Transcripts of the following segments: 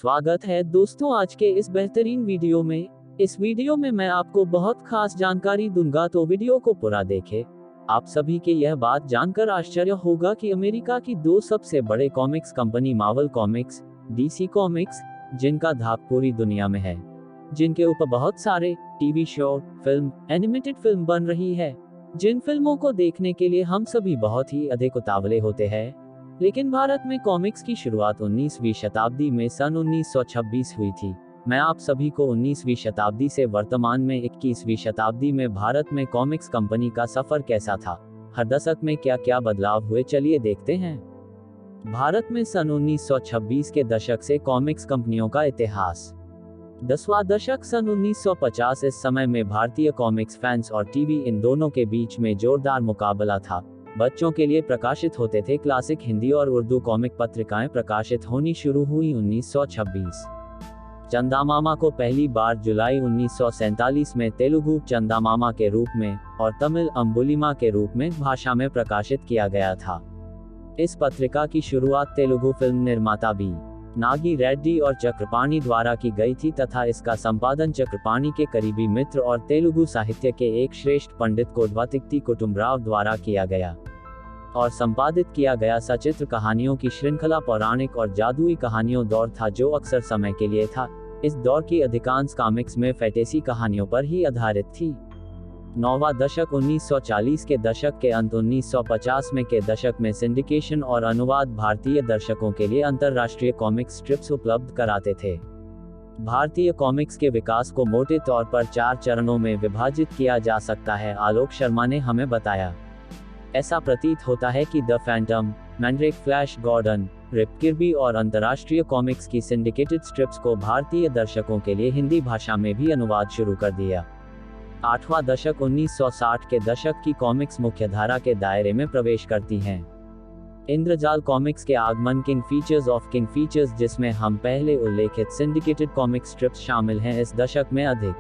स्वागत है दोस्तों आज के इस बेहतरीन वीडियो में। इस वीडियो में मैं आपको बहुत खास जानकारी दूंगा, तो वीडियो को पूरा देखें। आप सभी के यह बात जानकर आश्चर्य होगा कि अमेरिका की दो सबसे बड़े comics company Marvel comics, DC comics, जिनका धाक पूरी दुनिया में है, जिनके ऊपर बहुत सारे TV show, film, animated film बन रही है, जिन फिल्मों को देखने के लिए हम सभी बहुत ही अधिक उतावले होते हैं। लेकिन भारत में कॉमिक्स की शुरुआत 19वीं शताब्दी में सन 1926 हुई थी। मैं आप सभी को 19वीं शताब्दी से वर्तमान में 21वीं शताब्दी में भारत में कॉमिक्स कंपनी का सफर कैसा था, हर दशक में क्या क्या बदलाव हुए, चलिए देखते हैं। भारत में सन 1926 के दशक से कॉमिक्स कंपनियों का इतिहास। 10वां दशक सन 1950। इस समय में भारतीय कॉमिक्स फैंस और टीवी इन दोनों के बीच में जोरदार मुकाबला था। बच्चों के लिए प्रकाशित होते थे क्लासिक हिंदी और उर्दू कॉमिक पत्रिकाएं प्रकाशित होनी शुरू हुई 1926। चंदामामा को पहली बार जुलाई 1947 में तेलुगु चंदामामा के रूप में और तमिल अंबुलिमा के रूप में भाषा में प्रकाशित किया गया था। इस पत्रिका की शुरुआत तेलुगु फिल्म निर्माता बी नागी रेड्डी और चक्रपाणी द्वारा की गई थी तथा इसका संपादन चक्रपाणी के करीबी मित्र और तेलुगु साहित्य के एक श्रेष्ठ पंडित कोडवातिक्ति कुटुंबराव द्वारा किया गया और संपादित किया गया सचित्र कहानियों की श्रृंखला पौराणिक और जादुई कहानियों दौर था, जो अक्सर समय के लिए था। इस दौर की अधिकांश कॉमिक्स में फैंटेसी कहानियों पर ही आधारित थी। 9वां दशक 1940 के दशक के अंत 1950 में के दशक में सिंडिकेशन और अनुवाद भारतीय दर्शकों के लिए अंतर्राष्ट्रीय कॉमिक स्ट्रिप्स उपलब्ध कराते थे। भारतीय कॉमिक्स के विकास को मोटे तौर पर 4 चरणों में विभाजित किया जा सकता है, आलोक शर्मा ने हमें बताया। ऐसा प्रतीत होता है कि the Phantom, Mandrake, Flash Gordon, Rip Kirby और अंतर्राष्ट्रीय कॉमिक्स की सिंडिकेटेड स्ट्रिप्स को भारतीय दर्शकों के लिए हिंदी भाषा में भी अनुवाद शुरू कर दिया। 8वां दशक 1960 के दशक की कॉमिक्स मुख्यधारा के दायरे में प्रवेश करती हैं। इंद्रजाल कॉमिक्स के आगमन, king features of king features, जिसमें हम पहले उल्लेखित सिंडिकेटेड कॉमिक स्ट्रिप्स शामिल हैं, इस दशक में अधिक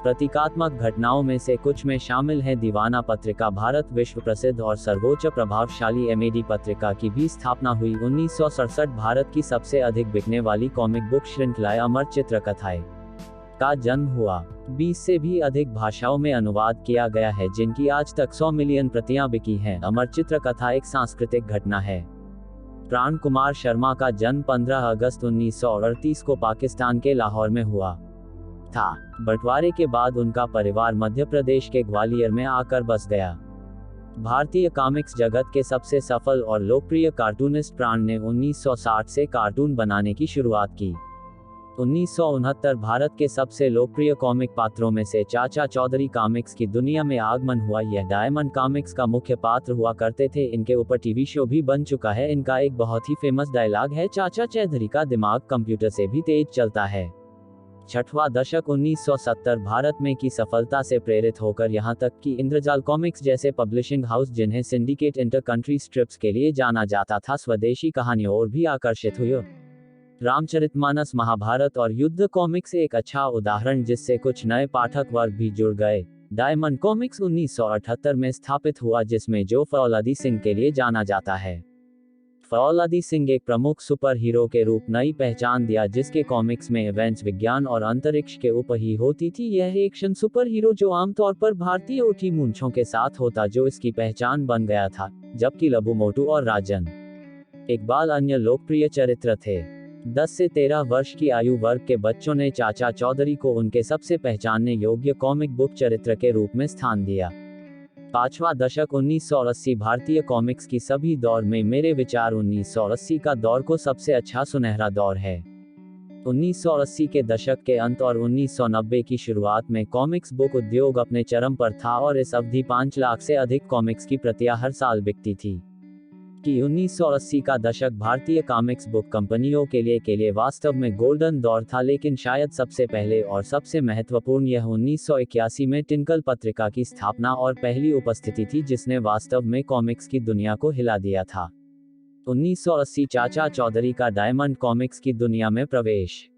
प्रतीकात्मक घटनाओं में से कुछ में शामिल है दीवाना पत्रिका, भारत विश्व प्रसिद्ध और सर्वोच्च प्रभावशाली एमएडी पत्रिका की भी स्थापना हुई। 1967 भारत की सबसे अधिक बिकने वाली कॉमिक बुक श्रृंखला अमर चित्रकथाएं का जन्म हुआ। 20 से भी अधिक भाषाओं में अनुवाद किया गया है, जिनकी आज तक 100 मिलियन प्रतियां बिकी हैं। अमर चित्रकथा एक सांस्कृतिक घटना है। प्राण कुमार शर्मा का जन्म 15 अगस्त 1938 को पाकिस्तान के लाहौर में हुआ था। बंटवारे के बाद उनका परिवार मध्य प्रदेश के ग्वालियर में आकर बस गया। भारतीय कॉमिक्स जगत के सबसे सफल और लोकप्रिय कार्टूनिस्ट प्राण ने 1960 से कार्टून बनाने की शुरुआत की। 1969 भारत के सबसे लोकप्रिय कॉमिक पात्रों में से चाचा चौधरी कॉमिक्स की दुनिया में आगमन हुआ। यह डायमंड कॉमिक्स का मुख्य पात्र हुआ करते थे। इनके ऊपर टीवी शो भी बन चुका है। इनका एक बहुत ही फेमस डायलॉग है, चाचा चौधरी का दिमाग कंप्यूटर से भी तेज चलता है। 6वां दशक 1970 भारत में की सफलता से प्रेरित होकर यहां तक कि इंद्रजाल कॉमिक्स जैसे पब्लिशिंग हाउस, जिन्हें सिंडिकेट इंटर कंट्री स्ट्रिप्स के लिए जाना जाता था, स्वदेशी कहानियों और भी आकर्षित हुए। रामचरितमानस, महाभारत और युद्ध कॉमिक्स एक अच्छा उदाहरण, जिससे कुछ नए पाठक वर्ग भी जुड़ गए। डायमंड कॉमिक्स 1978 में स्थापित हुआ, जिसमें जो फौलादी सिंह के लिए जाना जाता है। फौलादी सिंह एक प्रमुख सुपर हीरो के रूप नई पहचान दिया, जिसके कॉमिक्स में इवेंट्स विज्ञान और अंतरिक्ष के ऊपर ही होती थी। यह एक्शन सुपर हीरो जो आमतौर पर भारतीय उठी मूंछों के साथ होता, जो इसकी पहचान बन गया था, जबकि लबू मोटू और राजन इकबाल अन्य लोकप्रिय चरित्र थे। 10 से 13 वर्ष की आयु वर्ग के बच्चों ने चाचा चौधरी को उनके सबसे पहचानने योग्य कॉमिक बुक चरित्र के रूप में स्थान दिया। 5वां दशक 1980 भारतीय कॉमिक्स की सभी दौर में मेरे विचार 1980 का दौर को सबसे अच्छा सुनहरा दौर है। 1980 के दशक के अंत और 1990 की शुरुआत में कॉमिक्स बुक उद्योग अपने चरम पर था और इस अवधि 5 लाख से अधिक कॉमिक्स की प्रतियां हर साल बिकती थी। कि 1980 का दशक भारतीय कॉमिक्स बुक कंपनियों के लिए वास्तव में गोल्डन दौर था, लेकिन शायद सबसे पहले और सबसे महत्वपूर्ण यह 1981 में टिनकल पत्रिका की स्थापना और पहली उपस्थिति थी, जिसने वास्तव में कॉमिक्स की दुनिया को हिला दिया था। 1980 चाचा चौधरी का डायमंड कॉमिक्स की दुनिया में प्रवेश।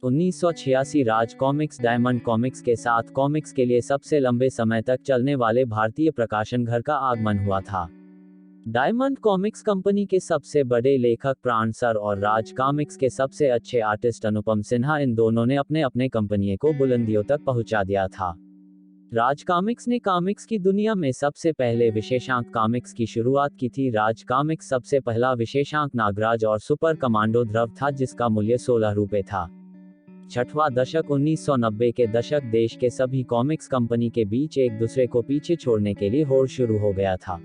1986 राज कॉमिक्स डायमंड कॉमिक्स के साथ कॉमिक्स के लिए सबसे लंबे समय तक चलने वाले भारतीय प्रकाशन घर का आगमन हुआ था। डायमंड कॉमिक्स कंपनी के सबसे बड़े लेखक प्राण सर और राज कॉमिक्स के सबसे अच्छे आर्टिस्ट अनुपम सिन्हा, इन दोनों ने अपने अपने कंपनियों को बुलंदियों तक पहुंचा दिया था। राज कॉमिक्स ने कॉमिक्स की दुनिया में सबसे पहले विशेषांक कॉमिक्स की शुरुआत की थी। राज कॉमिक्स सबसे पहला विशेषांक नागराज और सुपर कमांडो ध्रुव था, जिसका मूल्य 16 रुपए था। छठवां दशक 1990 के दशक देश के सभी कॉमिक्स कंपनी के बीच एक दूसरे को पीछे छोड़ने के लिए होड़ शुरू हो गया था।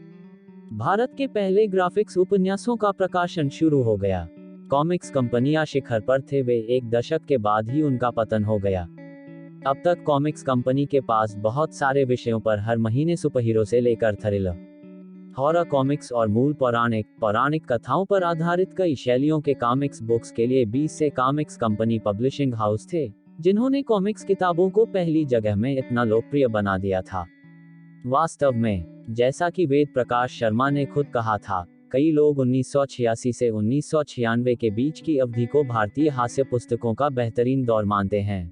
भारत के पहले ग्राफिक्स उपन्यासों का प्रकाशन शुरू हो गया। कॉमिक्स कंपनियां शिखर पर थे, वे एक दशक के बाद ही उनका पतन हो गया। अब तक कॉमिक्स कंपनी के पास बहुत सारे विषयों पर हर महीने सुपरहीरो से लेकर थ्रिलर, हॉरर कॉमिक्स और मूल पौराणिक कथाओं पर आधारित कई शैलियों के कॉमिक्स बुक्स के लिए 20 से कॉमिक्स कंपनी पब्लिशिंग हाउस थे, जिन्होंने कॉमिक्स किताबों को पहली जगह में इतना लोकप्रिय बना दिया था। वास्तव में, जैसा कि वेद प्रकाश शर्मा ने खुद कहा था, कई लोग 1986 से 1996 के बीच की अवधि को भारतीय हास्य पुस्तकों का बेहतरीन दौर मानते हैं।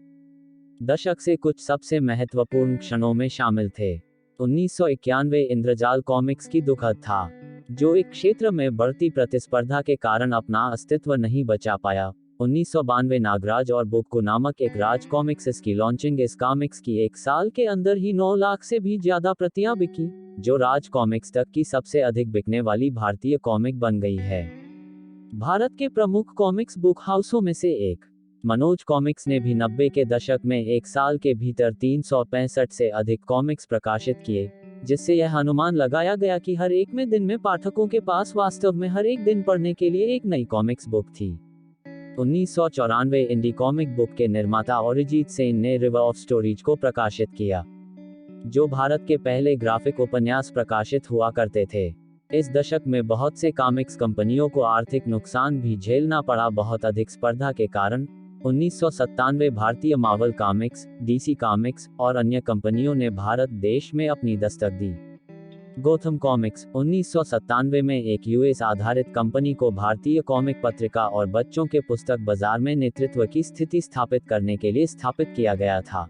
दशक से कुछ सबसे महत्वपूर्ण क्षणों में शामिल थे। 1991 इंद्रजाल कॉमिक्स की दुखद था, जो एक क्षेत्र में बढ़ती प्रतिस्पर्धा के कारण अपना अस्तित्व नहीं बचा पाया। 1992 नागराज और बुक्कू नामक एक राज कॉमिक्स, इसकी लॉन्चिंग इस कॉमिक्स की एक साल के अंदर ही 9 लाख से भी ज्यादा प्रतियां बिकी, जो राज कॉमिक्स तक की सबसे अधिक बिकने वाली भारतीय कॉमिक बन गई है। भारत के प्रमुख कॉमिक्स बुक हाउसों में से एक मनोज कॉमिक्स ने भी 90 के दशक में एक साल के भीतर 365 से अधिक कॉमिक्स प्रकाशित किए, जिससे यह अनुमान लगाया गया कि हर एक में दिन में पाठकों के पास वास्तव में हर एक दिन पढ़ने के लिए एक नई कॉमिक्स बुक थी। 1994 इंडी कॉमिक बुक के निर्माता अरिजीत सेन ने रिवर ऑफ स्टोरीज को प्रकाशित किया, जो भारत के पहले ग्राफिक उपन्यास प्रकाशित हुआ करते थे। इस दशक में बहुत से कॉमिक्स कंपनियों को आर्थिक नुकसान भी झेलना पड़ा, बहुत अधिक स्पर्धा के कारण। 1997 भारतीय मार्वल कॉमिक्स, डीसी कॉमिक्स और अन्य कंपनियों ने भारत देश में अपनी दस्तक दी। गोथम कॉमिक्स 1997 में एक यूएस आधारित कंपनी को भारतीय कॉमिक पत्रिका और बच्चों के पुस्तक बाजार में नेतृत्व की स्थिति स्थापित करने के लिए स्थापित किया गया था।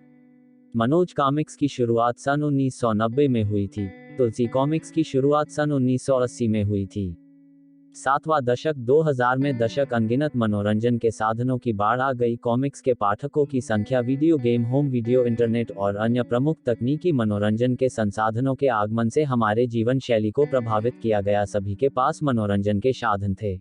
मनोज कॉमिक्स की शुरुआत सन 1990 में हुई थी। तुलसी कॉमिक्स की शुरुआत सन 1980 में हुई थी। सातवां दशक 2000 में दशक अनगिनत मनोरंजन के साधनों की बाढ़ आ गई। कॉमिक्स के पाठकों की संख्या video game, home video, internet और अन्य प्रमुख तकनीकी मनोरंजन के संसाधनों के आगमन से हमारे जीवन शैली को प्रभावित किया गया। सभी के पास मनोरंजन के साधन थे,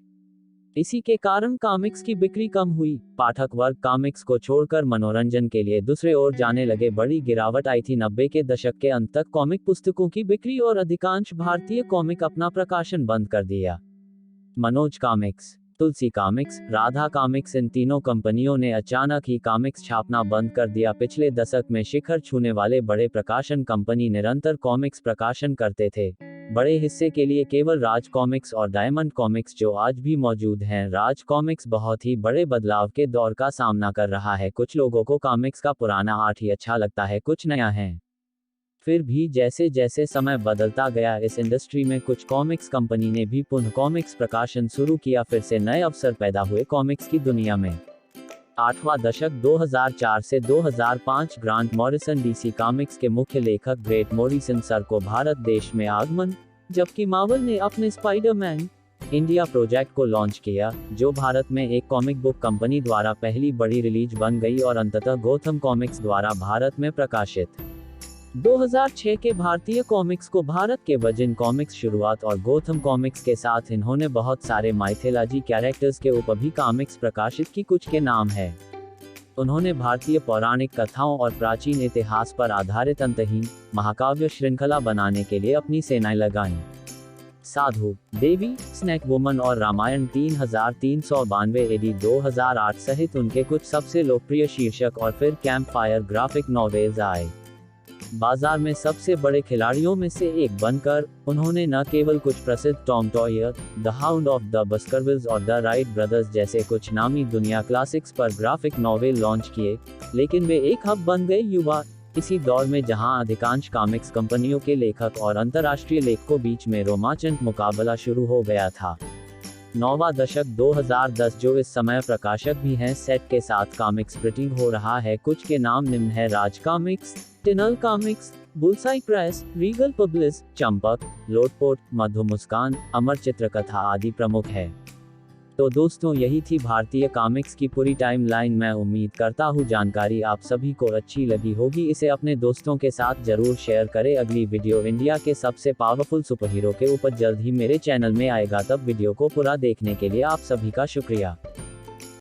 इसी के कारण कॉमिक्स की बिक्री कम हुई। पाठक वर्ग कॉमिक्स को छोड़कर मनोरंजन के लिए दूसरे ओर जाने लगे। बड़ी गिरावट आई थी। 90 के दशक के अंत तक कॉमिक पुस्तकों की बिक्री और अधिकांश भारतीय कॉमिक अपना प्रकाशन बंद कर दिया। मनोज कॉमिक्स, तुलसी कॉमिक्स, राधा कॉमिक्स, इन तीनों कंपनियों ने अचानक ही कॉमिक्स छापना बंद कर दिया। पिछले दशक में शिखर छूने वाले बड़े प्रकाशन कंपनी निरंतर कॉमिक्स प्रकाशन करते थे, बड़े हिस्से के लिए केवल राज कॉमिक्स और डायमंड कॉमिक्स, जो आज भी मौजूद हैं। राज कॉमिक्स बहुत ही बड़े बदलाव के दौर का सामना कर रहा है। कुछ लोगों को कॉमिक्स का पुराना आर्ट ही अच्छा लगता है, कुछ नया है। फिर भी जैसे जैसे समय बदलता गया, इस इंडस्ट्री में कुछ कॉमिक्स कंपनी ने भी पुनः कॉमिक्स प्रकाशन शुरू किया। फिर से नए अवसर पैदा हुए कॉमिक्स की दुनिया में। आठवां दशक 2004 से 2005 ग्रांट मॉरिसन डीसी कॉमिक्स के मुख्य लेखक ग्रेट मॉरिसन सर को भारत देश में आगमन, जबकि मार्वल ने अपने स्पाइडरमैन इंडिया प्रोजेक्ट को लॉन्च किया, जो भारत में एक कॉमिक बुक कंपनी द्वारा पहली बड़ी रिलीज बन गई और अंततः गोथम कॉमिक्स द्वारा भारत में प्रकाशित। 2006 के भारतीय कॉमिक्स को भारत के वजिन कॉमिक्स शुरुआत और गोथम कॉमिक्स के साथ इन्होंने बहुत सारे माइथोलॉजी कैरेक्टर्स के उपभी कॉमिक्स प्रकाशित की। कुछ के नाम है। उन्होंने भारतीय पौराणिक कथाओं और प्राचीन इतिहास पर आधारित अंतहीन महाकाव्य श्रृंखला बनाने के लिए अपनी सेनाएं लगाईं। साधु, देवी, स्नैक वुमन और रामायण 3392 एडी 2008 सहित उनके कुछ सबसे लोकप्रिय शीर्षक और फिर कैंप फायर ग्राफिक नॉवेल्स आए। बाजार में सबसे बड़े खिलाड़ियों में से एक बनकर उन्होंने न केवल कुछ प्रसिद्ध Tom Sawyer, the hound of the Baskervilles और द राइट ब्रदर्स जैसे कुछ नामी दुनिया क्लासिक्स पर ग्राफिक नॉवेल लॉन्च किए, लेकिन वे एक हब बन गए युवा इसी दौर में जहां अधिकांश कॉमिक्स कंपनियों के लेखक और अंतर्राष्ट्रीय लेखकों बीच में रोमांचक मुकाबला शुरू हो गया था। नौवां दशक 2010 जो इस समय प्रकाशक भी हैं सेट के साथ कॉमिक्स प्रिंटिंग हो रहा है। कुछ के नाम निम्न है: Raj comics, Tinkle comics, Bullseye press, Regal publish, Champak, Lotpot, Madhu Muskaan, Amar Chitra Katha आदि प्रमुख है। तो दोस्तों यही थी भारतीय कॉमिक्स की पूरी टाइमलाइन। मैं उम्मीद करता हूँ जानकारी आप सभी को अच्छी लगी होगी। इसे अपने दोस्तों के साथ जरूर शेयर करें। अगली वीडियो इंडिया के सबसे पावरफुल सुपर हीरो के ऊपर जल्द ही मेरे चैनल में आएगा। तब वीडियो को पूरा देखने के लिए आप सभी का शुक्रिया।